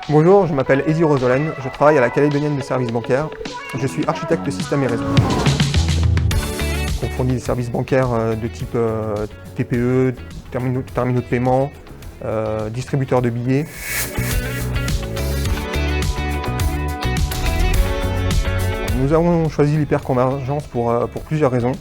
Bonjour, je m'appelle Edi Rosolène, je travaille à la Calédonienne des services bancaires. Je suis architecte système et réseau. On fournit des services bancaires de type TPE, terminaux de paiement, distributeurs de billets. Nous avons choisi l'hyperconvergence pour plusieurs raisons.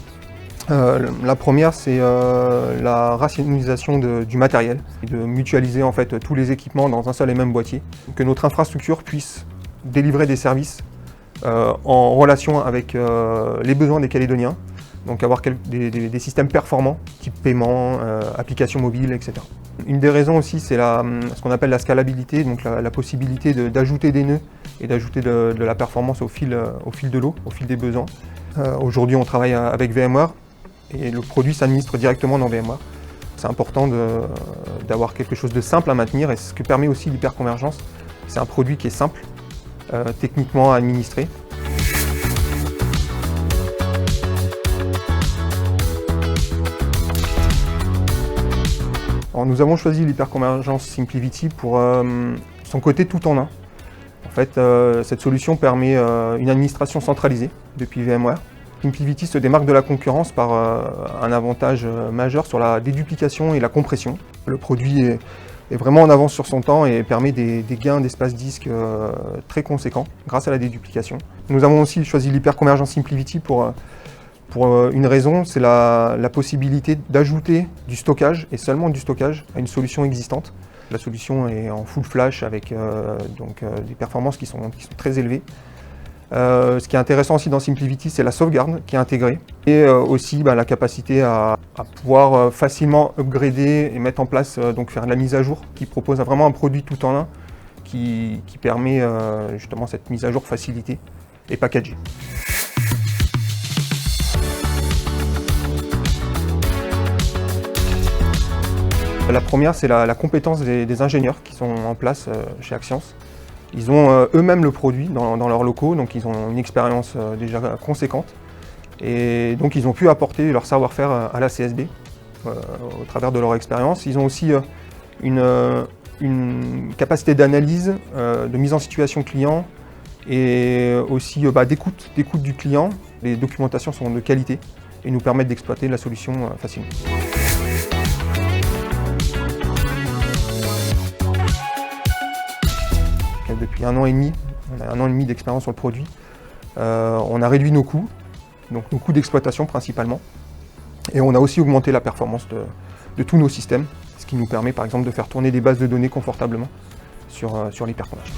La première, c'est la rationalisation du matériel, et de mutualiser en fait tous les équipements dans un seul et même boîtier, que notre infrastructure puisse délivrer des services en relation avec les besoins des Calédoniens, donc avoir des systèmes performants, type paiement, applications mobiles, etc. Une des raisons aussi, c'est ce qu'on appelle la scalabilité, donc la possibilité d'ajouter des nœuds et d'ajouter de la performance au fil de l'eau, au fil des besoins. Aujourd'hui, on travaille avec VMware et le produit s'administre directement dans VMware. C'est important d'avoir quelque chose de simple à maintenir, et ce que permet aussi l'hyperconvergence, c'est un produit qui est simple, techniquement à administrer. Alors, nous avons choisi l'hyperconvergence SimplyVT pour son côté tout en un. En fait, cette solution permet une administration centralisée depuis VMware. SimplyVT se démarque de la concurrence par un avantage majeur sur la déduplication et la compression. Le produit est vraiment en avance sur son temps et permet des gains d'espace disque très conséquents grâce à la déduplication. Nous avons aussi choisi l'hyperconvergence SimplyVT pour une raison, c'est la possibilité d'ajouter du stockage, et seulement du stockage, à une solution existante. La solution est en full flash avec des performances qui sont très élevées. Ce qui est intéressant aussi dans SimplyVT, c'est la sauvegarde qui est intégrée, et aussi la capacité à pouvoir facilement upgrader et mettre en place, faire la mise à jour, qui propose vraiment un produit tout en un qui permet justement cette mise à jour facilitée et packagée. La première, c'est la compétence des ingénieurs qui sont en place chez Axians. Ils ont eux-mêmes le produit dans leurs locaux, donc ils ont une expérience déjà conséquente. Et donc ils ont pu apporter leur savoir-faire à la CSB au travers de leur expérience. Ils ont aussi une capacité d'analyse, de mise en situation client, et aussi d'écoute du client. Les documentations sont de qualité et nous permettent d'exploiter la solution facilement. Depuis 1 an et demi, on a 1 an et demi d'expérience sur le produit. On a réduit nos coûts, donc nos coûts d'exploitation principalement. Et on a aussi augmenté la performance de tous nos systèmes, ce qui nous permet par exemple de faire tourner des bases de données confortablement sur l'hyperconvergence.